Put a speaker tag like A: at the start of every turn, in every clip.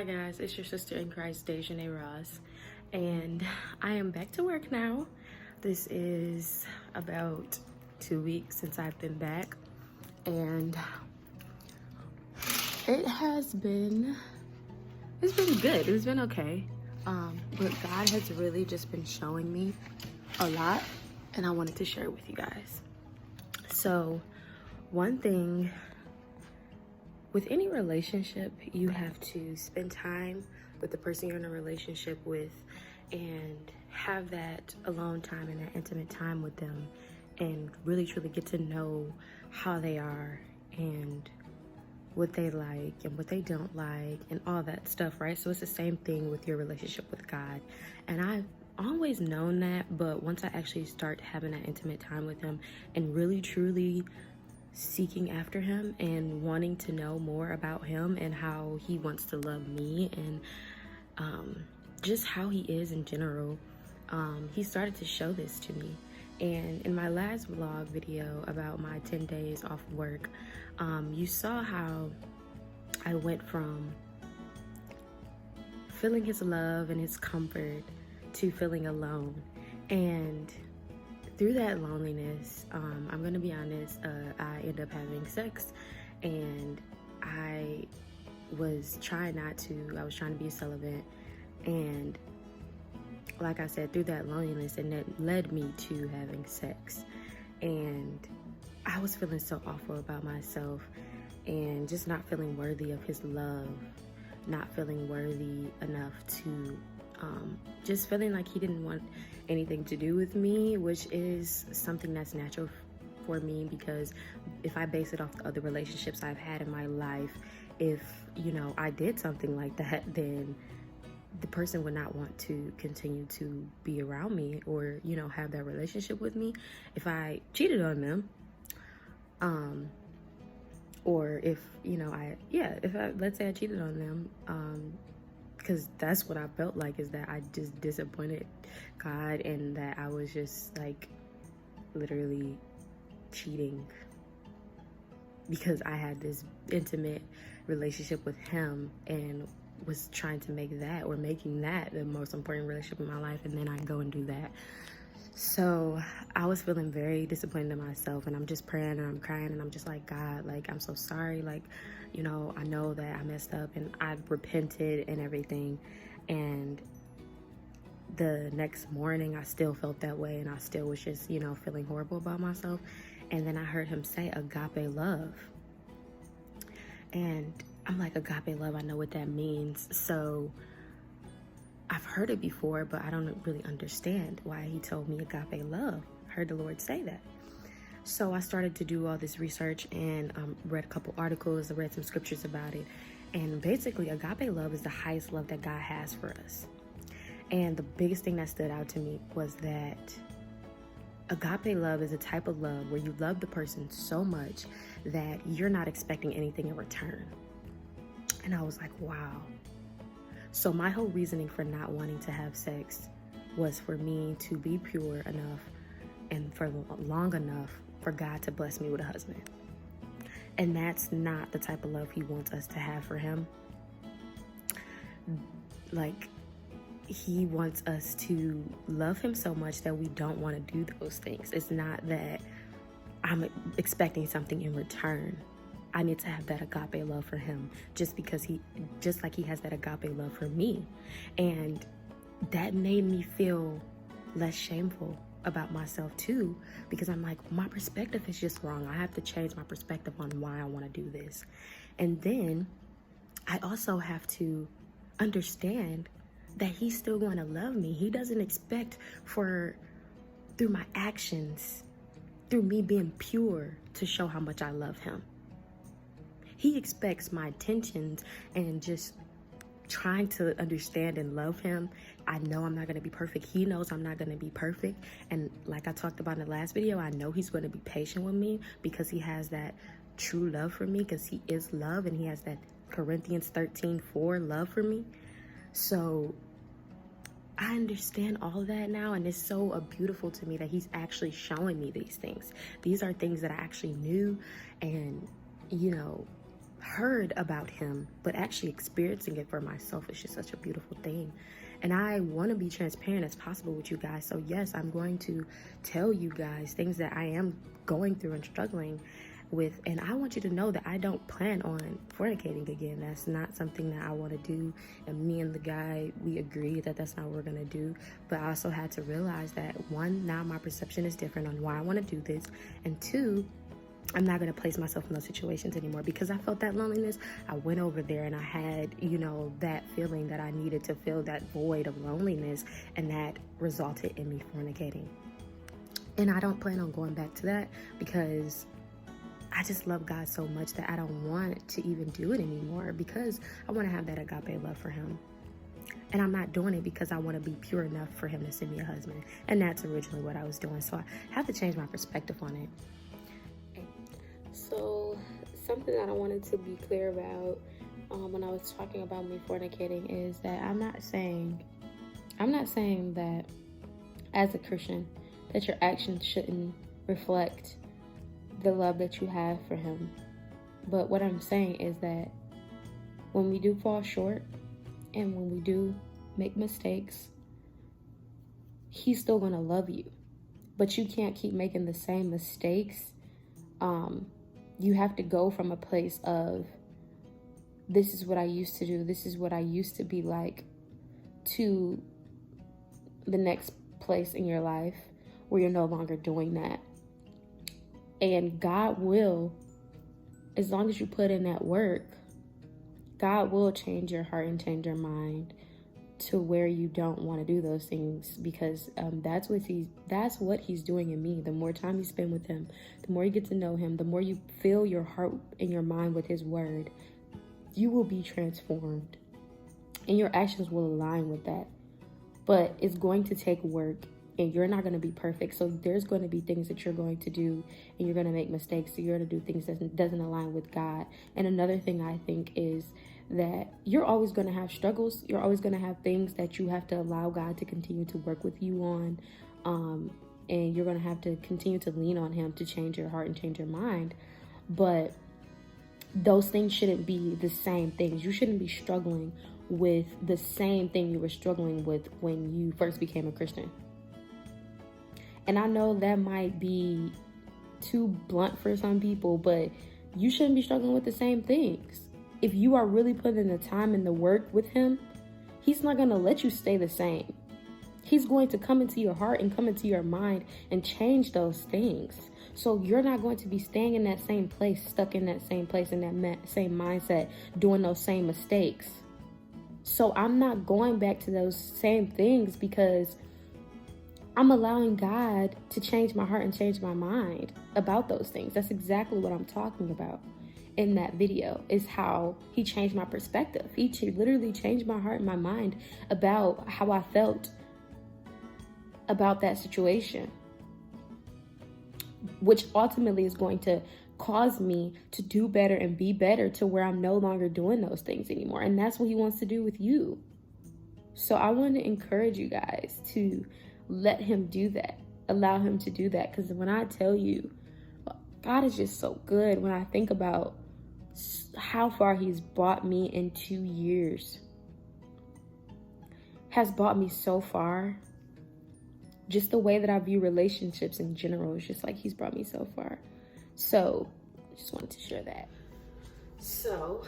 A: Hi guys, it's your sister in Christ, Dejanay Ross, and I am back to work now. This is about 2 weeks since I've been back, and it's been good. It's been okay. But God has really just been showing me a lot, and I wanted to share it with you guys. So, one thing with any relationship, you have to spend time with the person you're in a relationship with and have that alone time and that intimate time with them and really truly get to know how they are and what they like and what they don't like and all that stuff, right? So it's the same thing with your relationship with God. And I've always known that, but once I actually start having that intimate time with him and really truly seeking after him and wanting to know more about him and how he wants to love me and just how he is in general, he started to show this to me. And in my last vlog video about my 10 days off work, you saw how I went from feeling his love and his comfort to feeling alone. And through that loneliness, I'm gonna be honest, I ended up having sex, and I was trying to be celibate, and like I said, through that loneliness, and that led me to having sex, and I was feeling so awful about myself and just not feeling worthy of his love, not feeling worthy enough to just feeling like he didn't want anything to do with me, which is something that's natural for me, because if I base it off the other relationships I've had in my life, if I did something like that, then the person would not want to continue to be around me or have that relationship with me if I cheated on them, or if let's say I cheated on them, because that's what I felt like, is that I just disappointed God and that I was just like literally cheating because I had this intimate relationship with him and was trying to make that, or making that, the most important relationship in my life, and then I go and do that. So I was feeling very disappointed in myself, and I'm just praying and I'm crying and I'm just like, God, like, I'm so sorry, like, I know that I messed up and I repented and everything. And the next morning I still felt that way, and I still was just feeling horrible about myself. And then I heard him say agape love, and I'm like, agape love, I know what that means. So I've heard it before, but I don't really understand why he told me agape love. I heard the Lord say that. So I started to do all this research and read a couple articles, I read some scriptures about it. And basically, agape love is the highest love that God has for us. And the biggest thing that stood out to me was that agape love is a type of love where you love the person so much that you're not expecting anything in return. And I was like, wow. So my whole reasoning for not wanting to have sex was for me to be pure enough and for long enough for God to bless me with a husband. And that's not the type of love he wants us to have for him. Like, he wants us to love him so much that we don't want to do those things. It's not that I'm expecting something in return. I need to have that agape love for him just like he has that agape love for me. And that made me feel less shameful about myself too, because I'm like, my perspective is just wrong. I have to change my perspective on why I want to do this. And then I also have to understand that he's still going to love me. He doesn't expect through my actions, through me being pure, to show how much I love him. He expects my attentions and just trying to understand and love him. I know I'm not going to be perfect. He knows I'm not going to be perfect. And like I talked about in the last video, I know he's going to be patient with me because he has that true love for me, because he is love and he has that Corinthians 13:4 love for me. So I understand all of that now, and it's so beautiful to me that he's actually showing me these things. These are things that I actually knew, and heard about him, but actually experiencing it for myself is just such a beautiful thing. And I want to be transparent as possible with you guys. So yes, I'm going to tell you guys things that I am going through and struggling with. And I want you to know that I don't plan on fornicating again. That's not something that I want to do. And me and the guy, we agreed that that's not what we're going to do. But I also had to realize that, one, now my perception is different on why I want to do this. And two, I'm not going to place myself in those situations anymore, because I felt that loneliness. I went over there and I had, that feeling that I needed to fill that void of loneliness, and that resulted in me fornicating. And I don't plan on going back to that, because I just love God so much that I don't want to even do it anymore, because I want to have that agape love for him. And I'm not doing it because I want to be pure enough for him to send me a husband. And that's originally what I was doing. So I have to change my perspective on it. So something that I wanted to be clear about when I was talking about me fornicating is that I'm not saying that as a Christian that your actions shouldn't reflect the love that you have for him. But what I'm saying is that when we do fall short and when we do make mistakes, he's still going to love you. But you can't keep making the same mistakes. You have to go from a place of, this is what I used to do, this is what I used to be like, to the next place in your life where you're no longer doing that. And God will, as long as you put in that work, God will change your heart and change your mind to where you don't want to do those things, because that's what he's doing in me. The more time you spend with him, the more you get to know him, the more you fill your heart and your mind with his word, you will be transformed and your actions will align with that. But it's going to take work, and you're not going to be perfect. So there's going to be things that you're going to do, and you're going to make mistakes. So you're going to do things that doesn't align with God. And another thing I think is that you're always going to have struggles. You're always going to have things that you have to allow God to continue to work with you on. And you're going to have to continue to lean on him to change your heart and change your mind. But those things shouldn't be the same things. You shouldn't be struggling with the same thing you were struggling with when you first became a Christian. And I know that might be too blunt for some people, but you shouldn't be struggling with the same things. If you are really putting the time and the work with him, he's not going to let you stay the same. He's going to come into your heart and come into your mind and change those things. So you're not going to be staying in that same place, stuck in that same place, in that same mindset, doing those same mistakes. So I'm not going back to those same things, because I'm allowing God to change my heart and change my mind about those things. That's exactly what I'm talking about in that video, is how he changed my perspective. He literally changed my heart and my mind about how I felt about that situation, which ultimately is going to cause me to do better and be better, to where I'm no longer doing those things anymore. And that's what he wants to do with you. So I want to encourage you guys to let him do that. Allow him to do that. Because when I tell you, God is just so good. When I think about how far he's brought me in 2 years, has brought me so far. Just the way that I view relationships in general is just like he's brought me so far. So just wanted to share that. So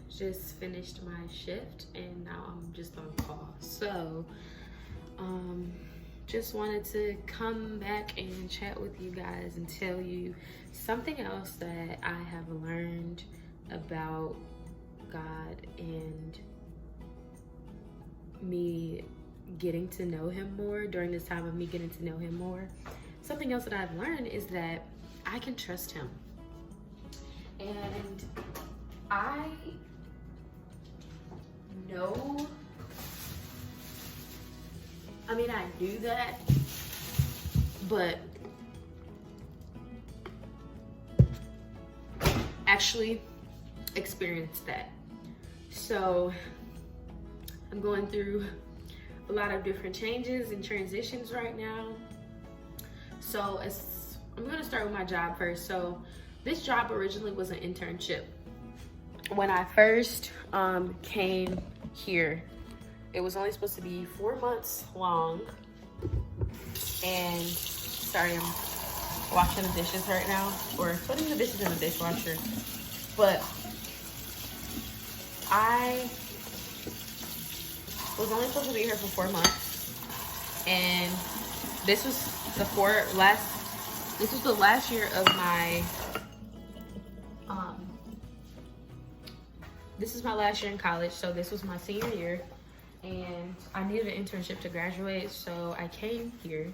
A: just finished my shift and now I'm just on call. So just wanted to come back and chat with you guys and tell you something else that I have learned about God and me getting to know him more during this time of me getting to know him more. Something else that I've learned is that I can trust him. And I know, I mean, I knew that, but actually experienced that. So I'm going through a lot of different changes and transitions right now. So I'm gonna start with my job first. So This job originally was an internship. When I first came here, it was only supposed to be 4 months long. And sorry, I'm washing the dishes right now, or putting the dishes in the dishwasher. But I was only supposed to be here for 4 months, and this was the last year of my this is my last year in college, so this was my senior year, and I needed an internship to graduate, so I came here,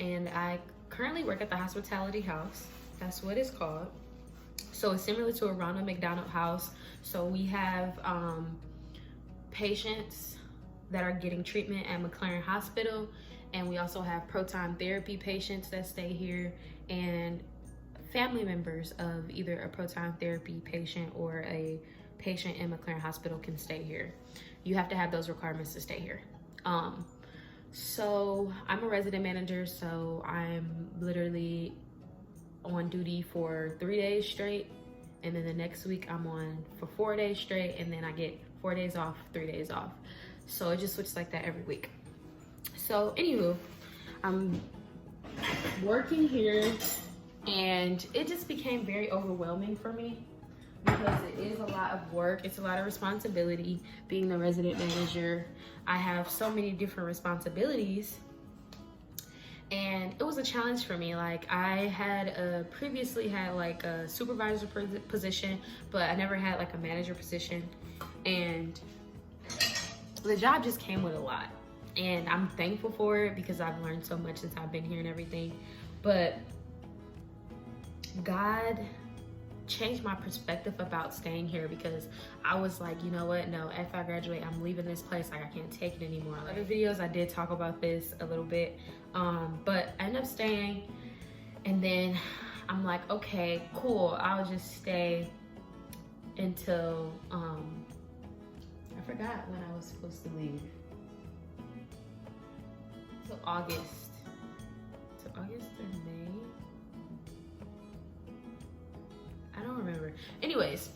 A: and I currently work at the Hospitality House. That's what it's called. So it's similar to a Ronald McDonald House. So we have patients that are getting treatment at McLaren Hospital, and we also have proton therapy patients that stay here, and family members of either a proton therapy patient or a patient in McLaren Hospital can stay here. You have to have those requirements to stay here. So I'm a resident manager, so I'm literally on duty for 3 days straight, and then the next week I'm on for 4 days straight, and then I get 4 days off, 3 days off. So it just switches like that every week. So anywho, I'm working here, and it just became very overwhelming for me because it is a lot of work. It's a lot of responsibility being the resident manager. I have so many different responsibilities, and it was a challenge for me. Like, I had previously had like a supervisor position, but I never had like a manager position, and the job just came with a lot, and I'm thankful for it because I've learned so much since I've been here and everything. But God changed my perspective about staying here, because I was like, you know what, no, after I graduate, I'm leaving this place. Like, I can't take it anymore. Like, other videos I did talk about this a little bit, but I ended up staying, and then I'm like, okay, cool, I'll just stay until I forgot when I was supposed to leave. Till August or May? I don't remember. Anyways,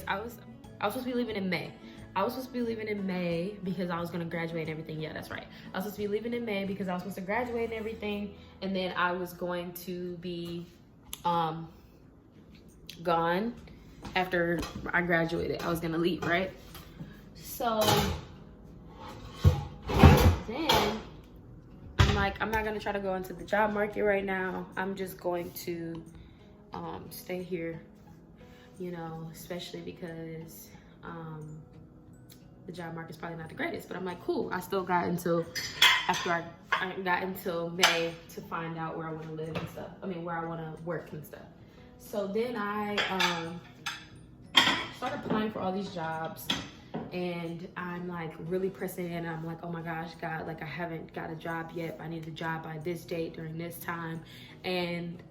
A: I was supposed to be leaving in May. I was supposed to be leaving in May because I was gonna graduate and everything. Yeah, that's right. I was supposed to be leaving in May because I was supposed to graduate and everything, and then I was going to be gone after I graduated. I was gonna leave, right? So then I'm like, I'm not gonna try to go into the job market right now. I'm just going to stay here, you know, especially because the job market's probably not the greatest. But I'm like, cool, I still got until after I got until May to find out where I want to live and stuff. I mean, where I want to work and stuff. So then I started applying for all these jobs, and I'm like really pressing in. I'm like, oh my gosh, God, like I haven't got a job yet. I need a job by this date during this time. And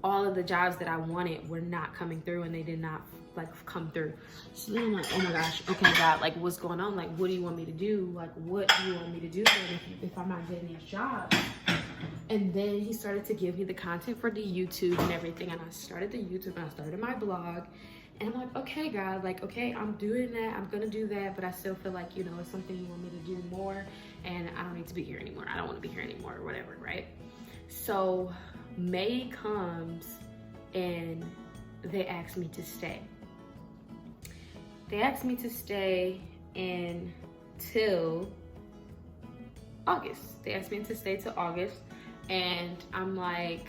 A: all of the jobs that I wanted were not coming through, and they did not like come through. So then I'm like, oh my gosh, okay, God, like what's going on? Like, what do you want me to do? Like, what do you want me to do if I'm not getting these jobs? And then he started to give me the content for the YouTube and everything. And I started the YouTube, and I started my blog. And I'm like, okay, God, like, okay, I'm doing that. I'm gonna do that. But I still feel like, you know, it's something you want me to do more. And I don't need to be here anymore. I don't want to be here anymore or whatever, right? So May comes, and they asked me to stay. They asked me to stay until August. They asked me to stay till August, and I'm like,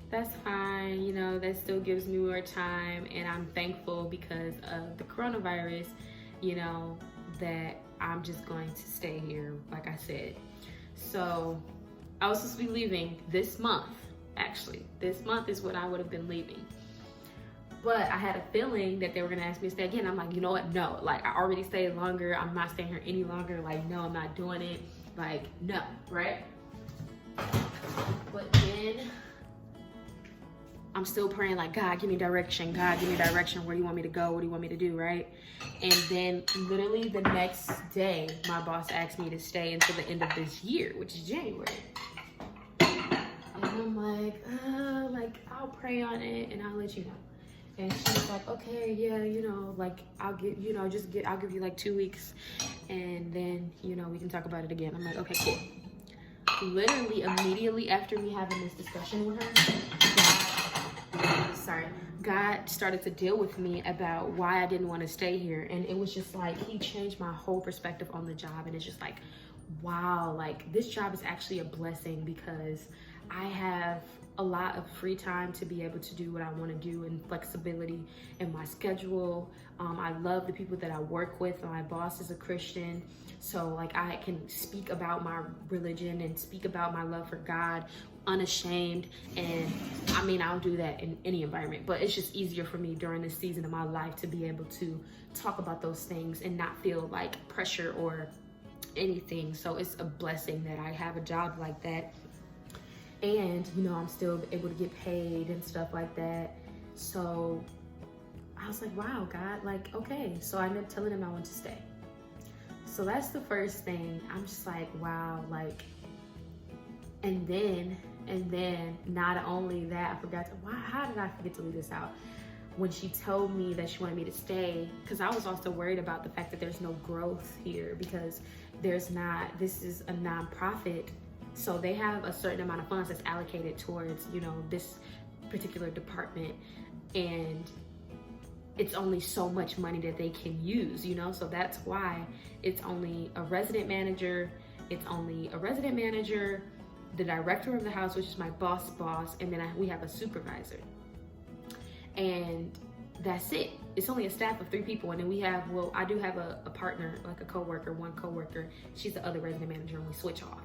A: that's fine, you know, that still gives me more time, and I'm thankful because of the coronavirus, you know, that I'm just going to stay here, like I said. So I was supposed to be leaving this month, actually. This month is when I would have been leaving. But I had a feeling that they were gonna ask me to stay again. I'm like, you know what, no. Like, I already stayed longer. I'm not staying here any longer. Like, no, I'm not doing it. Like, no, right? But then I'm still praying, like, God, give me direction. God, give me direction. Where do you want me to go? What do you want me to do, right? And then literally the next day, my boss asked me to stay until the end of this year, which is January. I'm And I'm like, I'll pray on it and I'll let you know. And she's like, okay, yeah, like I'll give you like 2 weeks and then, we can talk about it again. I'm like, okay, cool. Literally immediately after me having this discussion with her, God started to deal with me about why I didn't want to stay here. And it was just like, he changed my whole perspective on the job. And it's just like, wow, like this job is actually a blessing because I have a lot of free time to be able to do what I want to do and flexibility in my schedule. I love the people that I work with. My boss is a Christian, so like I can speak about my religion and speak about my love for God unashamed. And I mean, I'll do that in any environment, but it's just easier for me during this season of my life to be able to talk about those things and not feel like pressure or anything. So it's a blessing that I have a job like that. And, I'm still able to get paid and stuff like that. So I was like, wow, God, like, okay. So I ended up telling him I want to stay. So that's the first thing. I'm just like, wow, like, and then not only that, how did I forget to leave this out? When she told me that she wanted me to stay, because I was also worried about the fact that there's no growth here because this is a nonprofit. So they have a certain amount of funds that's allocated towards, this particular department. And it's only so much money that they can use, So that's why it's only a resident manager. The director of the house, which is my boss, and then we have a supervisor. And that's it. It's only a staff of 3 people. And then I do have a partner, like a one coworker. She's the other resident manager, and we switch off.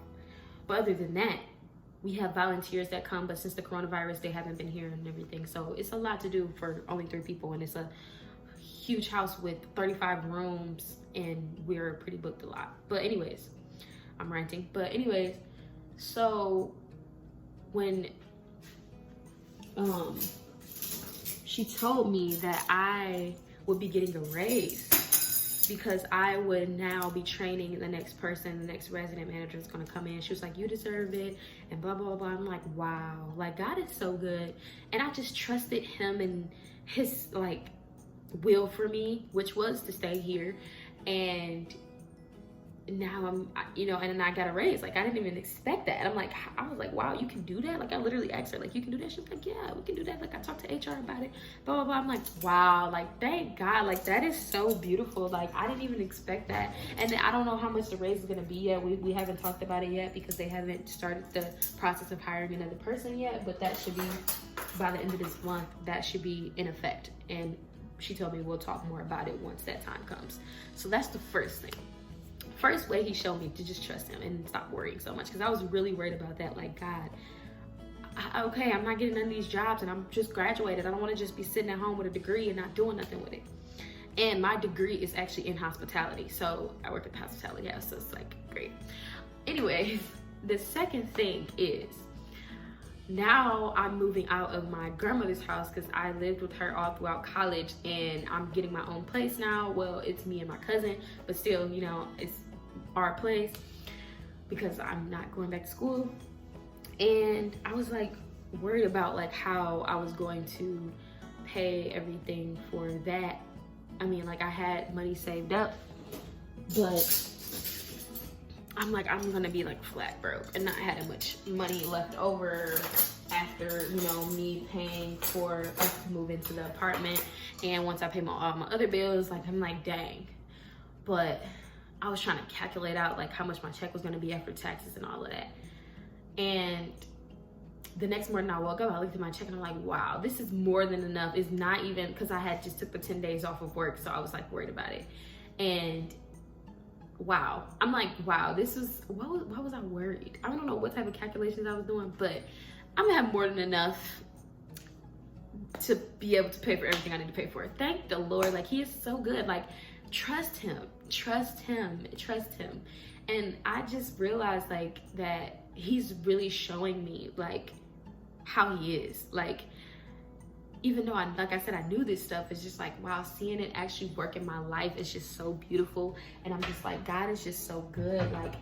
A: But other than that, we have volunteers that come, but since the coronavirus, they haven't been here and everything. So it's a lot to do for only 3 people. And it's a huge house with 35 rooms, and we're pretty booked a lot. But anyways, I'm ranting. But anyways, so when she told me that I would be getting a raise because I would now be training the next resident manager is going to come in. She was like, you deserve it, and blah, blah, blah. I'm like, wow, like God is so good. And I just trusted him and his like will for me, which was to stay here. And now I'm, and then I got a raise. Like I didn't even expect that. And I was like, wow, you can do that? Like I literally asked her, like, you can do that? She's like, yeah, we can do that. Like I talked to HR about it, blah, blah, blah. I'm like, wow, like thank God. Like that is so beautiful. Like I didn't even expect that. And then I don't know how much the raise is going to be yet. We haven't talked about it yet because they haven't started the process of hiring another person yet, but that should be by the end of this month, that should be in effect. And she told me we'll talk more about it once that time comes. So that's the first thing. First way he showed me to just trust him and stop worrying so much, because I was really worried about that. Like, God, okay, I'm not getting none of these jobs and I'm just graduated. I don't want to just be sitting at home with a degree and not doing nothing with it. And my degree is actually in hospitality. So I work at the hospitality house, so it's like great. Anyways, the second thing is now I'm moving out of my grandmother's house because I lived with her all throughout college, and I'm getting my own place now. Well, it's me and my cousin, but still, it's our place because I'm not going back to school. And I was like worried about like how I was going to pay everything for that. I mean, like I had money saved up, but I'm like, I'm gonna be like flat broke and not having much money left over after, me paying for us to move into the apartment. And once I pay all my other bills, like I'm like, dang. But I was trying to calculate out like how much my check was gonna be after taxes and all of that. And the next morning I woke up, I looked at my check and I'm like, wow, this is more than enough. It's not even, because I had just took the 10 days off of work, so I was like worried about it. And wow, I'm like, wow, this is, why was I worried? I don't know what type of calculations I was doing, but I'm gonna have more than enough to be able to pay for everything I need to pay for. Thank the Lord, like he is so good. Like trust him. And I just realized like that he's really showing me like how he is. Like, even though like I said, I knew this stuff, it's just like, wow, seeing it actually work in my life is just so beautiful. And I'm just like, God is just so good. Like,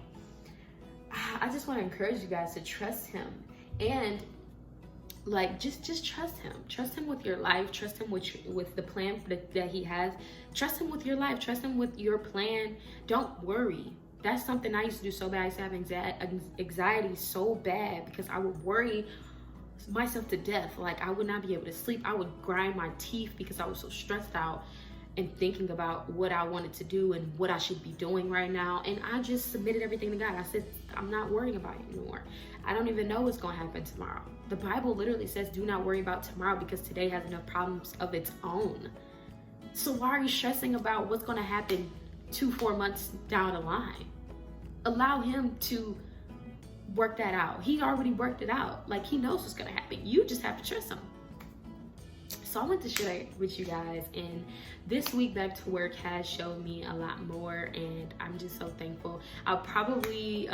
A: I just want to encourage you guys to trust him. And Like, just trust him with your life, trust him with the plan that he has, trust him with your life, trust him with your plan. Don't worry. That's something I used to do so bad. I used to have anxiety so bad because I would worry myself to death. Like, I would not be able to sleep. I would grind my teeth because I was so stressed out and thinking about what I wanted to do and what I should be doing right now. And I just submitted everything to God. I said, I'm not worrying about it anymore. I don't even know what's going to happen tomorrow. The Bible literally says, do not worry about tomorrow because today has enough problems of its own. So why are you stressing about what's going to happen 2-4 months down the line? Allow him to work that out. He already worked it out. Like, he knows what's going to happen. You just have to trust him. So I want to share that with you guys, and this week back to work has showed me a lot more, and I'm just so thankful. I'll probably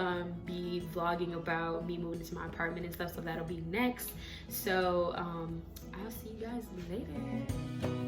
A: be vlogging about me moving into my apartment and stuff, so that'll be next. So I'll see you guys later.